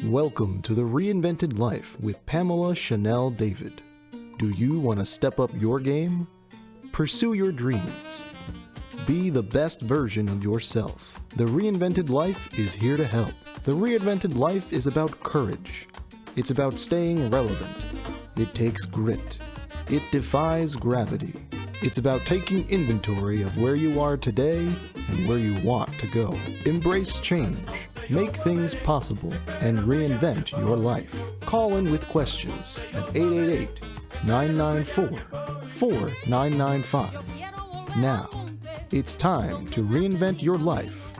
Welcome to the Reinvented Life with Pamela Chanel David. Do you want to step up your game? Pursue your dreams. Be the best version of yourself. The Reinvented Life is here to help. The Reinvented Life is about courage. It's about staying relevant. It takes grit. It defies gravity. It's about taking inventory of where you are today and where you want to go. Embrace change. Make things possible and reinvent your life. Call in with questions at 888-994-4995. Now, it's time to reinvent your life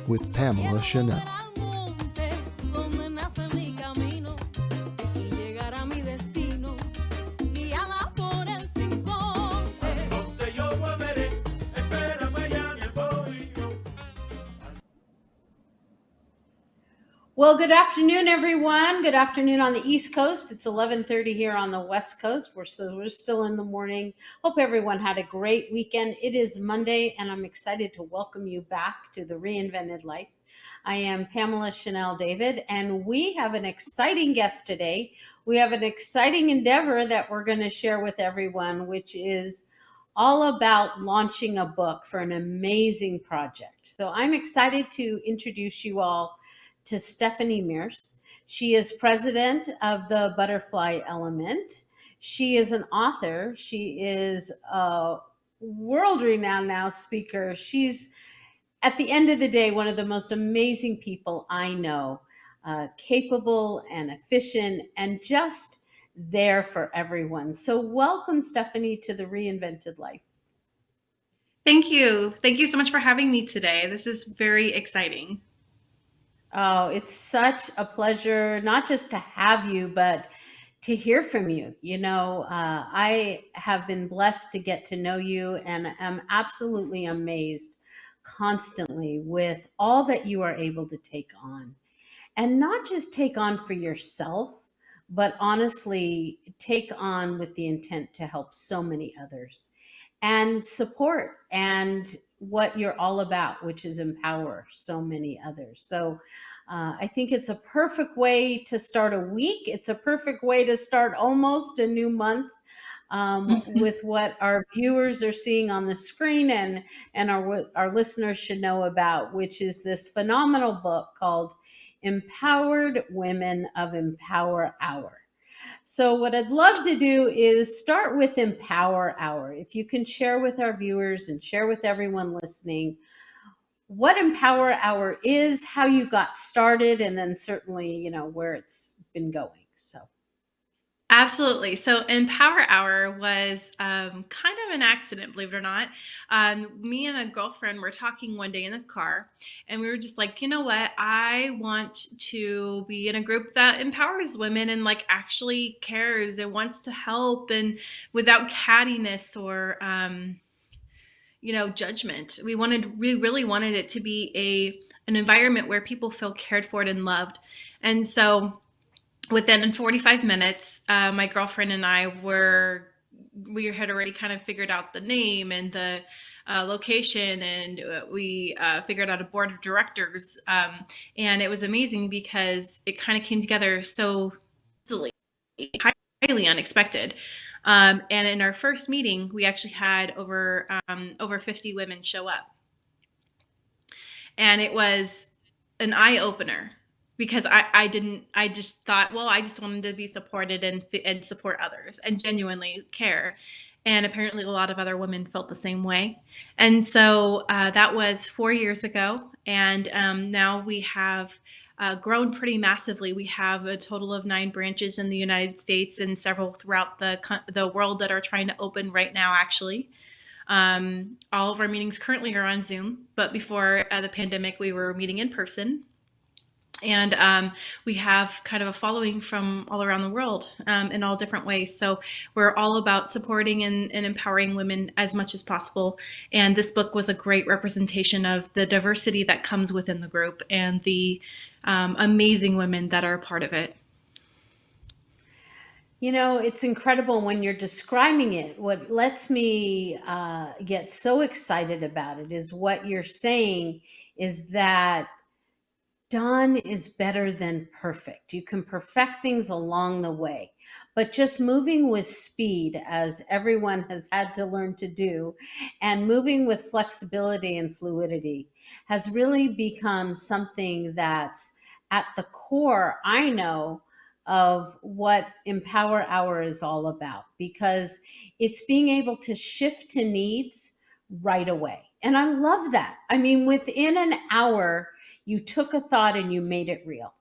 with Pamela Chanel. Well, good afternoon, everyone. Good afternoon on the East Coast. It's 11:30 here on the West Coast. We're still in the morning. Hope everyone had a great weekend. It is Monday, and I'm excited to welcome you back to the Reinvented Life. I am Pamela Chanel David, and we have an exciting guest today. We have an exciting endeavor that we're going to share with everyone, which is all about launching a book for an amazing project. So I'm excited to introduce you all to Stephanie Mears. She is president of the Butterfly Element. She is an author. She is a world-renowned now speaker. She's, at the end of the day, one of the most amazing people I know, capable and efficient and just there for everyone. So welcome, Stephanie, to the Reinvented Life. Thank you. Thank you so much for having me today. This is very exciting. Oh, it's such a pleasure, not just to have you, but to hear from you. I have been blessed to get to know you and am absolutely amazed constantly with all that you are able to take on. And not just take on for yourself, but honestly take on with the intent to help so many others and support and what you're all about, which is empower so many others. So I think it's a perfect way to start a week. It's a perfect way to start almost a new month with what our viewers are seeing on the screen and our listeners should know about, which is this phenomenal book called Empowered Women of Empower Hour. So what I'd love to do is start with Empower Hour. If you can share with our viewers and share with everyone listening what Empower Hour is, how you got started, and then certainly, where it's been going. So. Absolutely. So Empower Hour was kind of an accident, believe it or not. Me and a girlfriend were talking one day in the car, and we were just like, you know what? I want to be in a group that empowers women and actually cares and wants to help and without cattiness or judgment. We really wanted it to be an environment where people feel cared for and loved. And so within 45 minutes, my girlfriend and we had already kind of figured out the name and the location, and we figured out a board of directors. And it was amazing because it kind of came together so easily, highly unexpected. And in our first meeting, we actually had over 50 women show up. And it was an eye opener because I just thought, well, I just wanted to be supported and support others and genuinely care. And apparently a lot of other women felt the same way. And so that was 4 years ago. And now we have grown pretty massively. We have a total of 9 branches in the United States and several throughout the world that are trying to open right now, actually. All of our meetings currently are on Zoom, but before the pandemic, we were meeting in person. And we have kind of a following from all around the world in all different ways. So we're all about supporting and empowering women as much as possible. And this book was a great representation of the diversity that comes within the group and the amazing women that are a part of it. It's incredible when you're describing it. What lets me get so excited about it is what you're saying is that done is better than perfect. You can perfect things along the way, but just moving with speed, as everyone has had to learn to do, and moving with flexibility and fluidity has really become something that's at the core, I know, of what Empower Hour is all about, because it's being able to shift to needs right away. And I love that. I mean, within an hour, you took a thought and you made it real.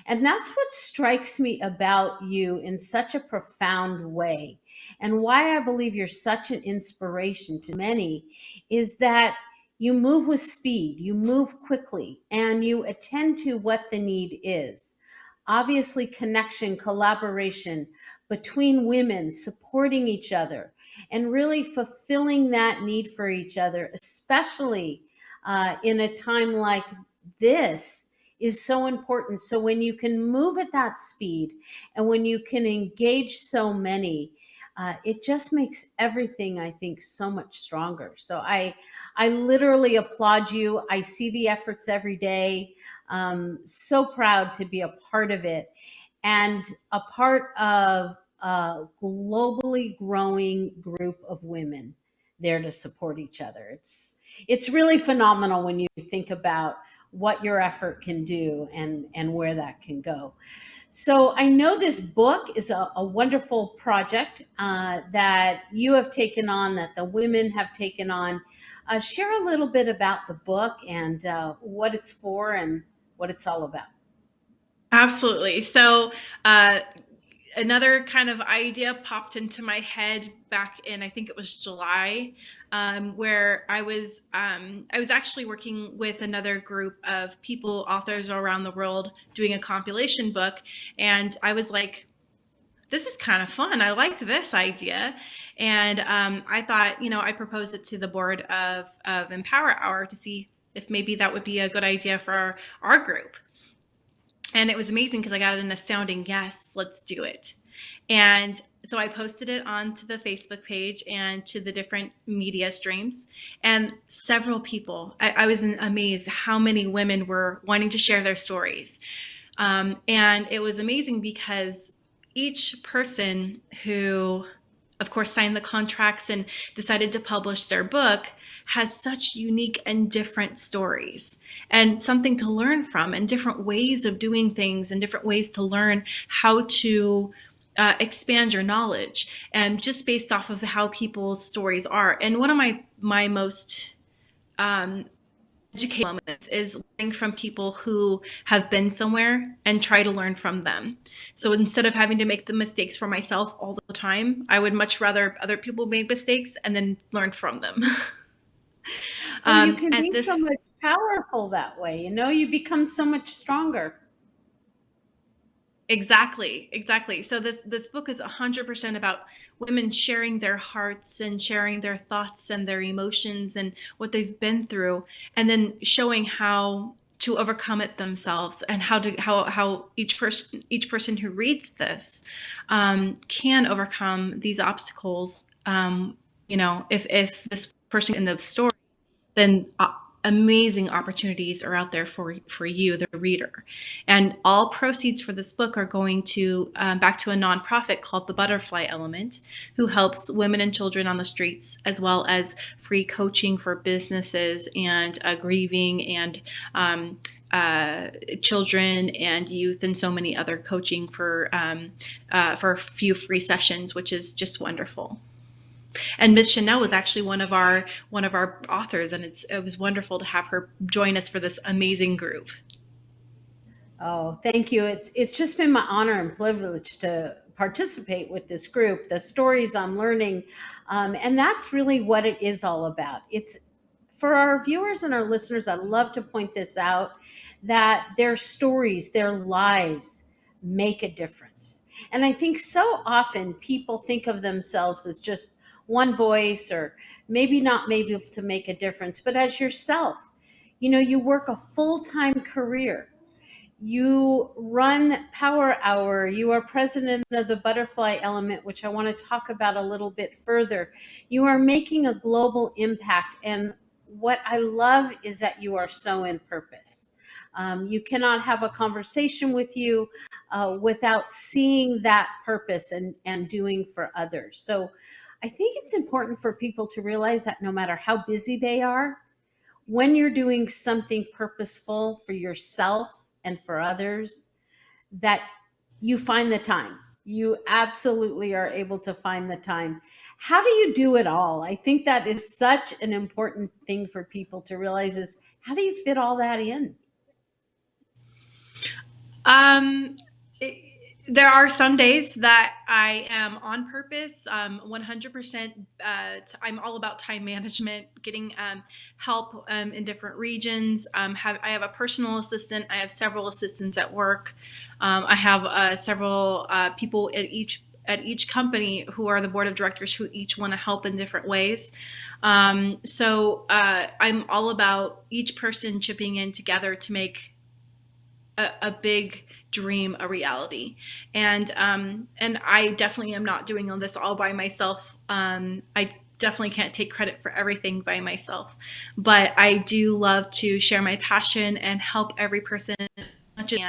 And that's what strikes me about you in such a profound way. And why I believe you're such an inspiration to many is that you move with speed, you move quickly, and you attend to what the need is. Obviously, connection, collaboration between women, supporting each other, and really fulfilling that need for each other, especially in a time like this, is so important. So when you can move at that speed and when you can engage so many, it just makes everything, I think, so much stronger. So I literally applaud you. I see the efforts every day. So proud to be a part of it and a part of a globally growing group of women there to support each other. It's really phenomenal when you think about what your effort can do and where that can go. So I know this book is a wonderful project that you have taken on, that the women have taken on. Share a little bit about the book and what it's for and what it's all about. Absolutely. So, another kind of idea popped into my head back in, I think it was July, where I was actually working with another group of people, authors around the world, doing a compilation book, and I was like, this is kind of fun. I like this idea. And I thought, I proposed it to the board of Empower Hour to see if maybe that would be a good idea for our group. And it was amazing because I got an astounding yes, let's do it. And so I posted it onto the Facebook page and to the different media streams. And several people, I was amazed how many women were wanting to share their stories. And it was amazing because each person who, of course, signed the contracts and decided to publish their book has such unique and different stories and something to learn from, and different ways of doing things, and different ways to learn how to expand your knowledge, and just based off of how people's stories are. And one of my most educating moments is learning from people who have been somewhere and try to learn from them. So instead of having to make the mistakes for myself all the time, I would much rather other people make mistakes and then learn from them. Well, you can And be so this much powerful that way. You become so much stronger. Exactly. So this book is 100% about women sharing their hearts and sharing their thoughts and their emotions and what they've been through, and then showing how to overcome it themselves, and how each person who reads this can overcome these obstacles. If this person in the story, then amazing opportunities are out there for you, the reader. And all proceeds for this book are going to back to a nonprofit called the Butterfly Element, who helps women and children on the streets, as well as free coaching for businesses and grieving and children and youth, and so many other coaching for a few free sessions, which is just wonderful. And Miss Chanel was actually one of our authors, and it was wonderful to have her join us for this amazing group. Oh, thank you. It's just been my honor and privilege to participate with this group, the stories I'm learning. And that's really what it is all about. It's for our viewers and our listeners, I love to point this out, that their stories, their lives make a difference. And I think so often people think of themselves as just one voice, or maybe not maybe able to make a difference, but as yourself, you work a full-time career, you run Power Hour. You are president of the Butterfly Element, which I want to talk about a little bit further. You are making a global impact. And what I love is that you are so in purpose. You cannot have a conversation with you without seeing that purpose and doing for others. So I think it's important for people to realize that no matter how busy they are, when you're doing something purposeful for yourself and for others, that you find the time. You absolutely are able to find the time. How do you do it all? I think that is such an important thing for people to realize is how do you fit all that in? Um, it, there are some days that I am on purpose, 100%. I'm all about time management, getting help in different regions. I have a personal assistant. I have several assistants at work. I have several people at each company who are the board of directors who each want to help in different ways. I'm all about each person chipping in together to make a big dream a reality. And I definitely am not doing all this all by myself. I definitely can't take credit for everything by myself, but I do love to share my passion and help every person as much as I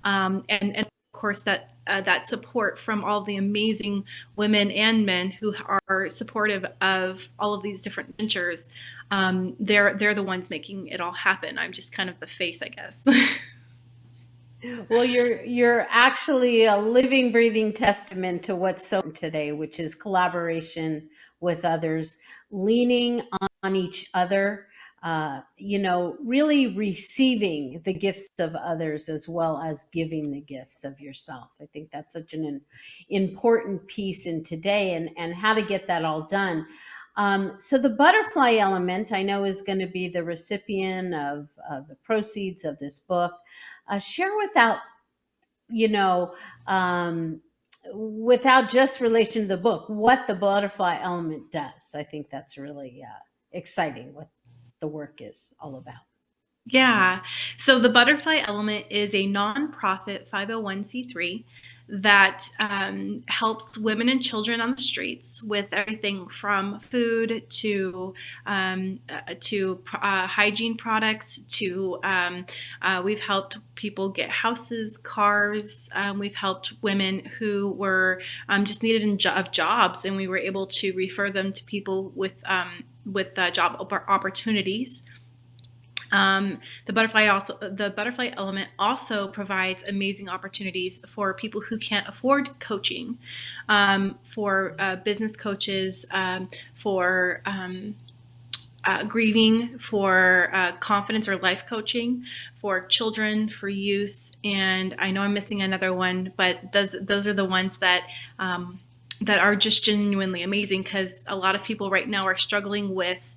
can. And of course that support from all the amazing women and men who are supportive of all of these different ventures. They're the ones making it all happen. I'm just kind of the face, I guess. Well, you're actually a living, breathing testament to what's so important today, which is collaboration with others, leaning on each other, really receiving the gifts of others as well as giving the gifts of yourself. I think that's such an important piece in today and how to get that all done. So the butterfly element, I know, is going to be the recipient of the proceeds of this book. Share without you know um, without just relation to the book what the butterfly element does. I think that's really exciting what the work is all about. Yeah. So the Butterfly Element is a nonprofit 501(c)(3) that helps women and children on the streets with everything from food to hygiene products to we've helped people get houses, cars. We've helped women who were just needed of jobs, and we were able to refer them to people with job opportunities. The butterfly element also provides amazing opportunities for people who can't afford coaching, for business coaches, for grieving, for confidence or life coaching, for children, for youth, and I know I'm missing another one, but those are the ones that are just genuinely amazing, because a lot of people right now are struggling with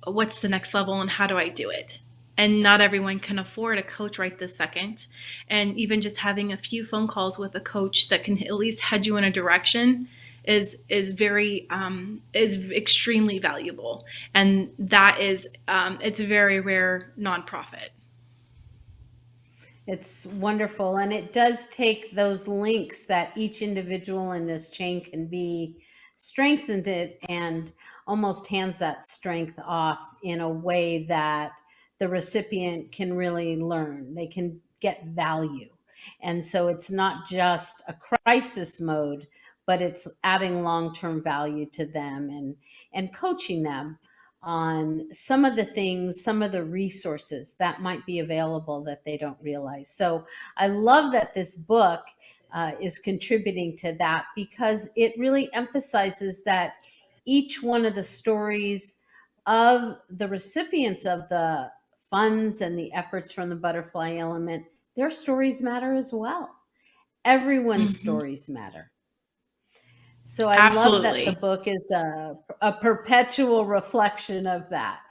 what's the next level and how do I do it? And not everyone can afford a coach right this second. And even just having a few phone calls with a coach that can at least head you in a direction is extremely valuable. And that is it's a very rare nonprofit. It's wonderful. And it does take those links that each individual in this chain can be strengthened it and almost hands that strength off in a way that the recipient can really learn. They can get value. And so it's not just a crisis mode, but it's adding long-term value to them and coaching them on some of the things, some of the resources that might be available that they don't realize. So I love that this book is contributing to that because it really emphasizes that each one of the stories of the recipients of the funds and the efforts from the butterfly element, their stories matter as well. Everyone's Mm-hmm. stories matter. So I love that the Absolutely. book is a perpetual reflection of that.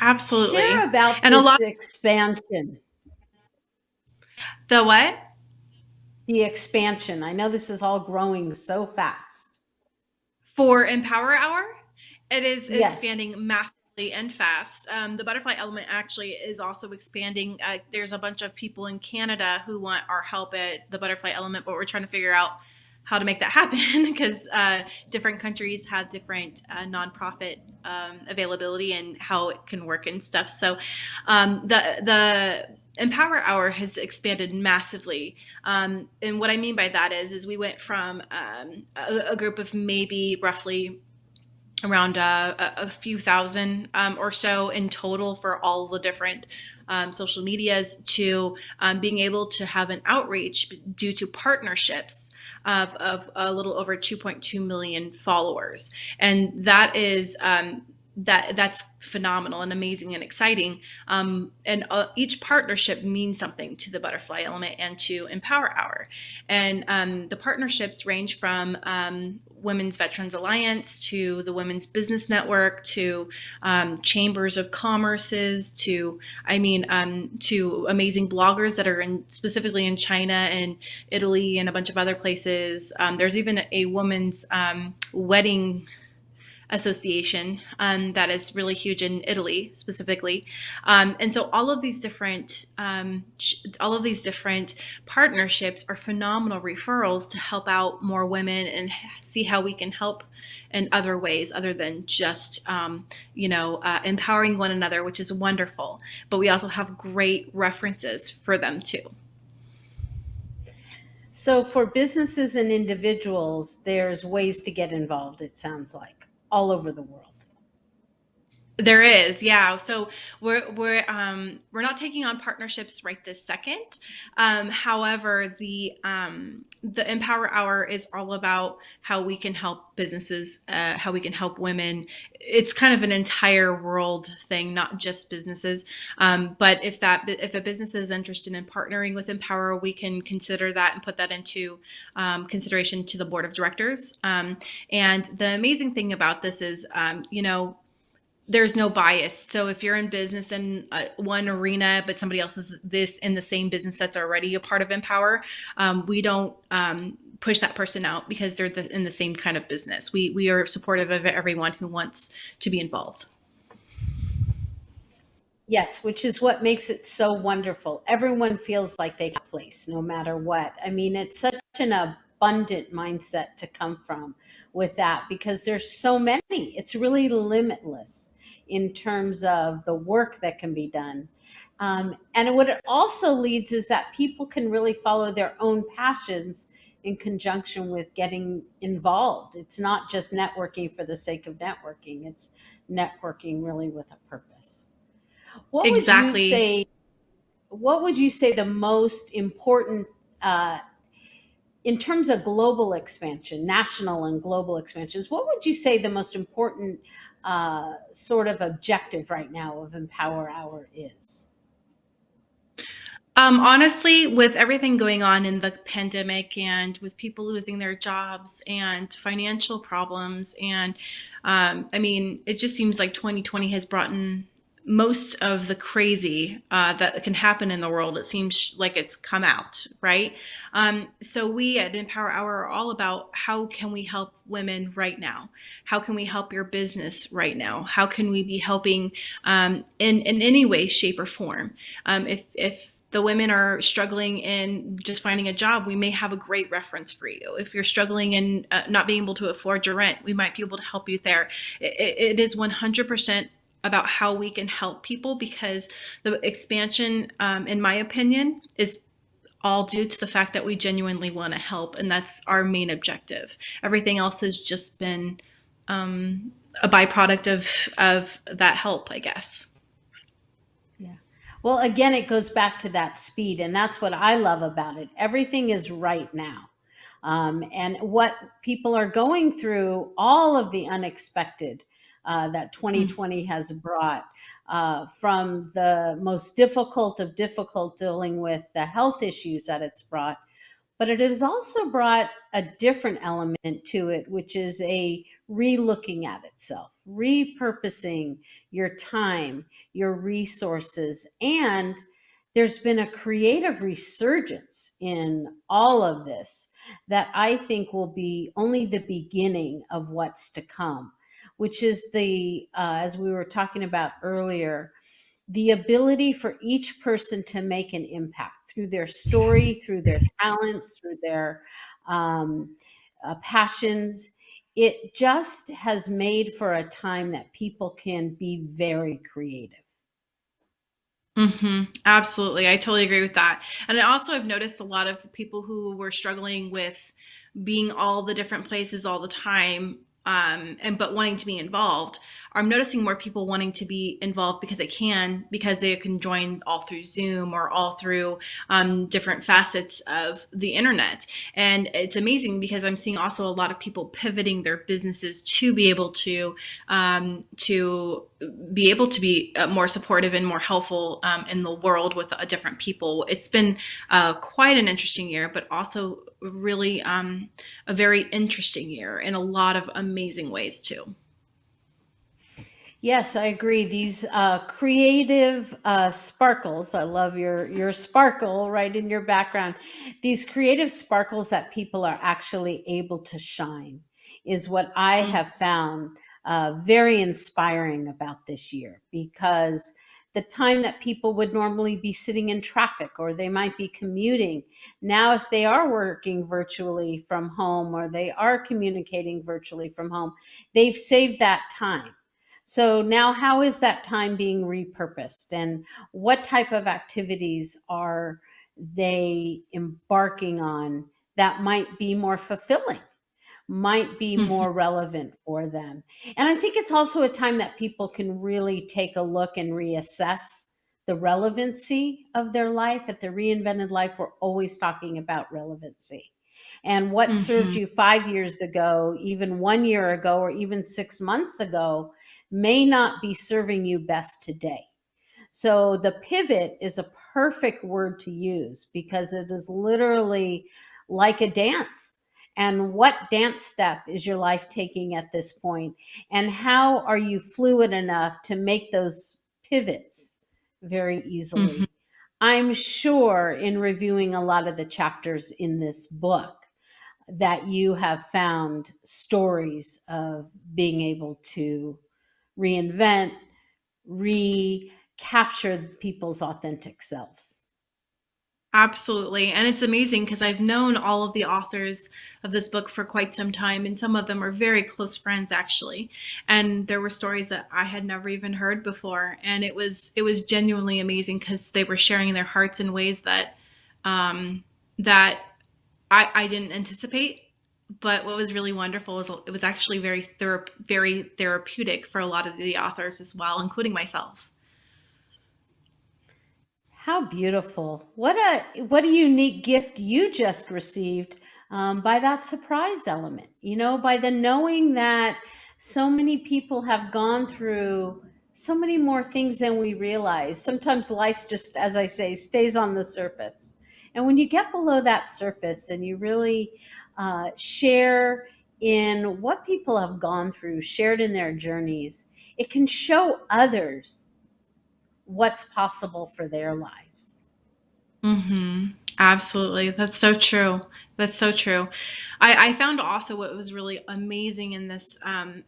Share Absolutely. about And a this lot. expansion, The what? the expansion. I know this is all growing so fast. For Empower Hour, it is Yes. expanding massively and fast. The butterfly element actually is also expanding. There's a bunch of people in Canada who want our help at the butterfly element, but we're trying to figure out how to make that happen because different countries have different nonprofit availability and how it can work and stuff. So the Empower Hour has expanded massively, and what I mean by that is we went from a group of maybe roughly around a few thousand or so in total for all the different social medias to being able to have an outreach due to partnerships of a little over 2.2 million followers. And that is that's phenomenal and amazing and exciting. And each partnership means something to the Butterfly Element and to Empower Hour. And the partnerships range from Women's Veterans Alliance to the Women's Business Network to chambers of commerces to, to amazing bloggers that are specifically in China and Italy and a bunch of other places. There's even a women's wedding association that is really huge in Italy specifically, and so all of these different partnerships are phenomenal referrals to help out more women and see how we can help in other ways other than just empowering one another, which is wonderful. But we also have great references for them too. So for businesses and individuals, there's ways to get involved, it sounds like, all over the world. There is, yeah. So we're not taking on partnerships right this second. However, the Empower Hour is all about how we can help businesses, how we can help women. It's kind of an entire world thing, not just businesses. But if a business is interested in partnering with Empower, we can consider that and put that into consideration to the board of directors. And the amazing thing about this is, there's no bias. So if you're in business in one arena, but somebody else is this in the same business that's already a part of Empower, we don't push that person out because they're in the same kind of business. We are supportive of everyone who wants to be involved. Yes, which is what makes it so wonderful. Everyone feels like they can place no matter what. I mean, it's such an abundant mindset to come from with that because there's so many. It's really limitless in terms of the work that can be done. And what it also leads is that people can really follow their own passions in conjunction with getting involved. It's not just networking for the sake of networking, it's networking really with a purpose. What would you Exactly. say? What would you say the most important uh, in terms of global expansion, national and global expansions? What would you say the most important sort of objective right now of Empower Hour is? Honestly, with everything going on in the pandemic and with people losing their jobs and financial problems, and it just seems like 2020 has brought in most of the crazy that can happen in the world. It seems like it's come out, right? So we at Empower Hour are all about how can we help women right now? How can we help your business right now? How can we be helping in any way, shape, or form? If the women are struggling in just finding a job, we may have a great reference for you. If you're struggling in not being able to afford your rent, we might be able to help you there. It is 100% about how we can help people because the expansion, in my opinion, is all due to the fact that we genuinely want to help, and that's our main objective. Everything else has just been a byproduct of that help, I guess. Yeah. Well, again, it goes back to that speed, and that's what I love about it. Everything is right now. And what people are going through, all of the unexpected that Mm. 2020 has brought, from the most difficult of difficult dealing with the health issues that it's brought, but it has also brought a different element to it, which is a re-looking at itself, repurposing your time, your resources, and there's been a creative resurgence in all of this that I think will be only the beginning of what's to come, which is as we were talking about earlier, the ability for each person to make an impact through their story, through their talents, through their um, passions. It just has made for a time that people can be very creative. Absolutely. I totally agree with that. And I also have noticed a lot of people who were struggling with being all the different places all the time, and but wanting to be involved. I'm noticing more people wanting to be involved because they can join all through Zoom or all through different facets of the internet. And it's amazing because I'm seeing also a lot of people pivoting their businesses to be able to be more supportive and more helpful in the world with different people. It's been quite an interesting year, but also really a very interesting year in a lot of amazing ways too. Yes, I agree. These creative sparkles. I love your sparkle right in your background. These creative sparkles that people are actually able to shine is what I have found very inspiring about this year, because the time that people would normally be sitting in traffic or they might be commuting, now if they are working virtually from home or they are communicating virtually from home, they've saved that time. So now, how is that time being repurposed, and what type of activities are they embarking on that might be more fulfilling, might be Mhm. more relevant for them? And I think it's also a time that people can really take a look and reassess the relevancy of their life. At the Reinvented Life, we're always talking about relevancy. And what served Mhm. you 5 years ago, even 1 year ago, or even 6 months ago, may not be serving you best today. So the pivot is a perfect word to use, because it is literally like a dance. And what dance step is your life taking at this point? And how are you fluid enough to make those pivots very Mhm. easily? I'm sure in reviewing a lot of the chapters in this book that you have found stories of being able to reinvent, recapture people's authentic selves. Absolutely. And it's amazing because I've known all of the authors of this book for quite some time, and some of them are very close friends actually. And there were stories that I had never even heard before, and it was genuinely amazing because they were sharing their hearts in ways um, that I didn't anticipate. But what was really wonderful is it was actually very therapeutic for a lot of the authors as well, including myself. How beautiful. What a unique gift you just received, by that surprise element, by the knowing that so many people have gone through so many more things than we realize. Sometimes life's just, as I say, stays on the surface. And when you get below that surface and you really share in what people have gone through, shared in their journeys, it can show others what's possible for their lives. Absolutely. That's so true. That's so true. I found also what was really amazing in this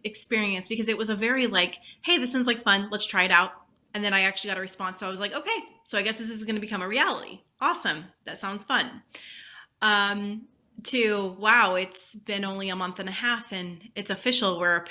experience, because it was a very like, hey, this sounds like fun. Let's try it out. And then I actually got a response. So I was like, okay, so I guess this is going to become a reality. Awesome. That sounds fun. Um, to wow, it's been only a month and a half and it's official. We're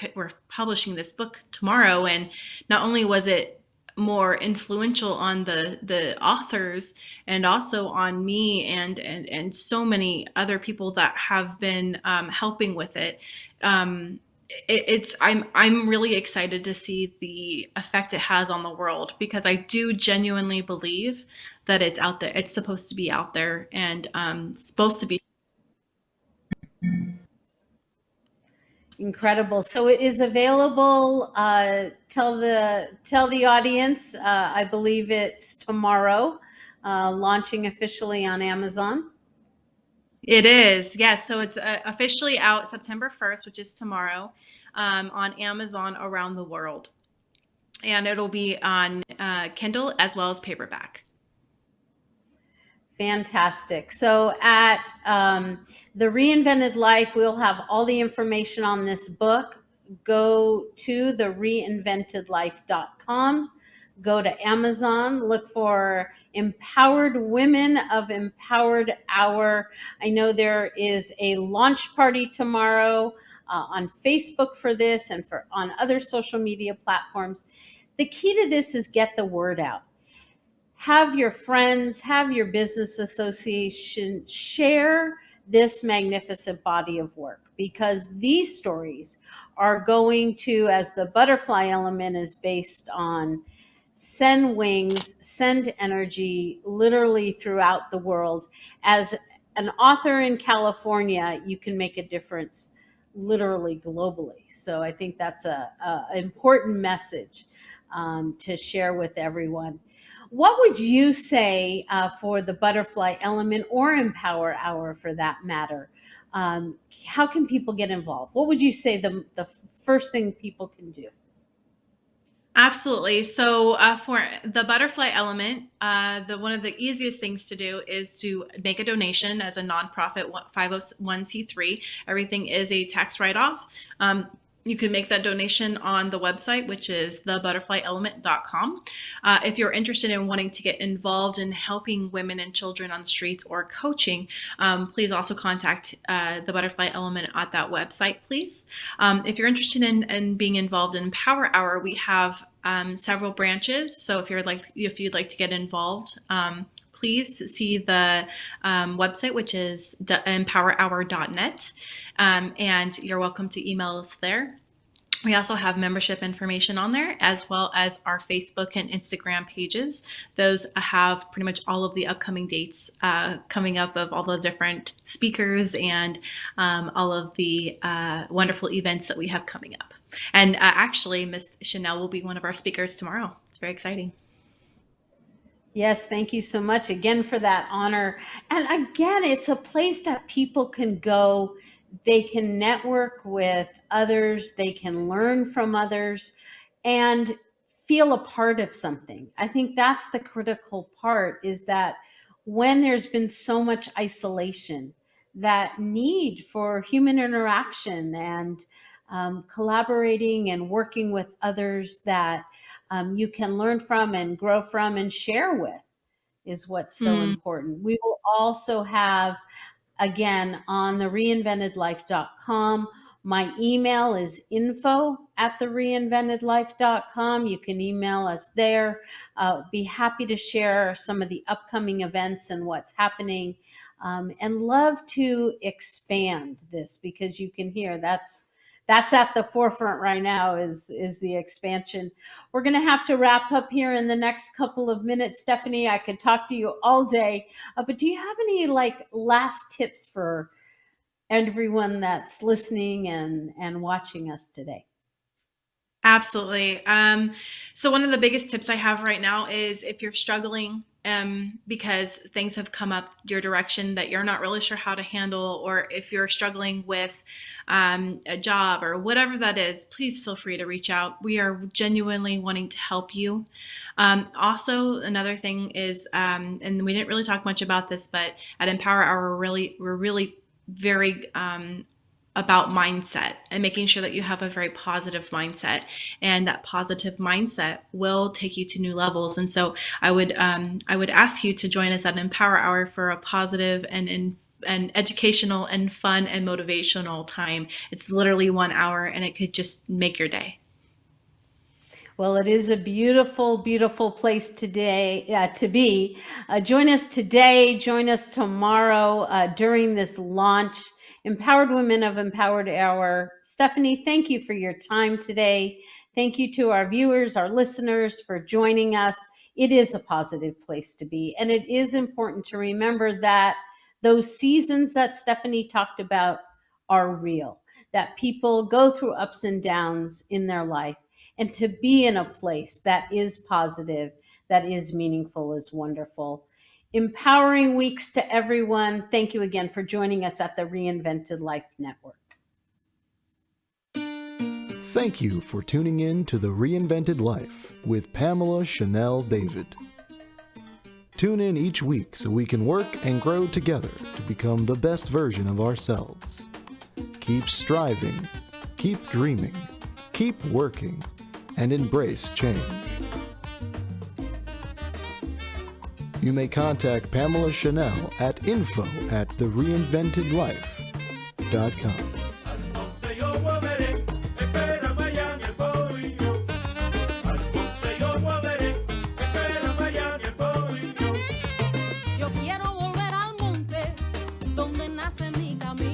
publishing this book tomorrow, and not only was it more influential on the authors and also on me and so many other people that have been helping with it. Um, it's I'm really excited to see the effect it has on the world, because I do genuinely believe that it's out there. It's supposed to be out there, and supposed to be. Incredible. So it is available. Tell the audience. I believe it's tomorrow, launching officially on Amazon. It is, yes. So it's officially out September 1st, which is tomorrow, on Amazon around the world, and it'll be on Kindle as well as paperback. Fantastic. So at the Reinvented Life, we'll have all the information on this book. Go to the reinventedlife.com. Go to Amazon, look for Empowered Women of Empowered Hour. I know there is a launch party tomorrow on Facebook for this and for on other social media platforms. The key to this is get the word out. Have your friends, have your business association share this magnificent body of work, because these stories are going to, as the butterfly element is based on, send wings, send energy literally throughout the world. As an author in California, you can make a difference literally globally. So I think that's a important message to share with everyone. What would you say for the butterfly element, or Empower Hour for that matter? How can people get involved? What would you say the first thing people can do? Absolutely. So for the butterfly element, the one of the easiest things to do is to make a donation as a nonprofit 501c3. Everything is a tax write-off. You can make that donation on the website, which is thebutterflyelement.com. If you're interested in wanting to get involved in helping women and children on the streets or coaching, please also contact the Butterfly Element at that website, please. If you're interested in being involved in Power Hour, we have several branches. So if you'd like to get involved, please see the website, which is empowerhour.net, and you're welcome to email us there. We also have membership information on there, as well as our Facebook and Instagram pages. Those have pretty much all of the upcoming dates coming up of all the different speakers and all of the wonderful events that we have coming up. And actually, Miss Chanel will be one of our speakers tomorrow. It's very exciting. Yes, thank you so much again for that honor. And again, it's a place that people can go. They can network with others, they can learn from others, and feel a part of something. I think that's the critical part, is that when there's been so much isolation, that need for human interaction and collaborating and working with others that you can learn from and grow from and share with, is what's so Mm. important. We will also have, again, on the reinventedlife.com, my email is info@thereinventedlife.com. You can email us there. Be happy to share some of the upcoming events and what's happening, and love to expand this, because you can hear that's at the forefront right now, is the expansion. We're going to have to wrap up here in the next couple of minutes. Stephanie, I could talk to you all day, but do you have any last tips for everyone that's listening and watching us today? Absolutely. So one of the biggest tips I have right now is, if you're struggling because things have come up your direction that you're not really sure how to handle, or if you're struggling with a job or whatever that is, please feel free to reach out. We are genuinely wanting to help you. Also, another thing is, and we didn't really talk much about this, but at Empower Hour, we're really very about mindset and making sure that you have a very positive mindset, and that positive mindset will take you to new levels. And so I would ask you to join us at Empower Hour for a positive and educational and fun and motivational time. It's literally 1 hour, and it could just make your day. Well, it is a beautiful, beautiful place today to be. Join us today, join us tomorrow during this launch, Empowered Women of Empowered Hour. Stephanie, thank you for your time today. Thank you to our viewers, our listeners, for joining us. It is a positive place to be. And it is important to remember that those seasons that Stephanie talked about are real, that people go through ups and downs in their life. And to be in a place that is positive, that is meaningful, is wonderful. Empowering weeks to everyone. Thank you again for joining us at the Reinvented Life Network. Thank you for tuning in to The Reinvented Life with Pamela Chanel David. Tune in each week so we can work and grow together to become the best version of ourselves. Keep striving, keep dreaming, keep working, and embrace change. You may contact Pamela Chanel at info@thereinventedlife.com. Yo quiero volver al monte donde nace mi camino.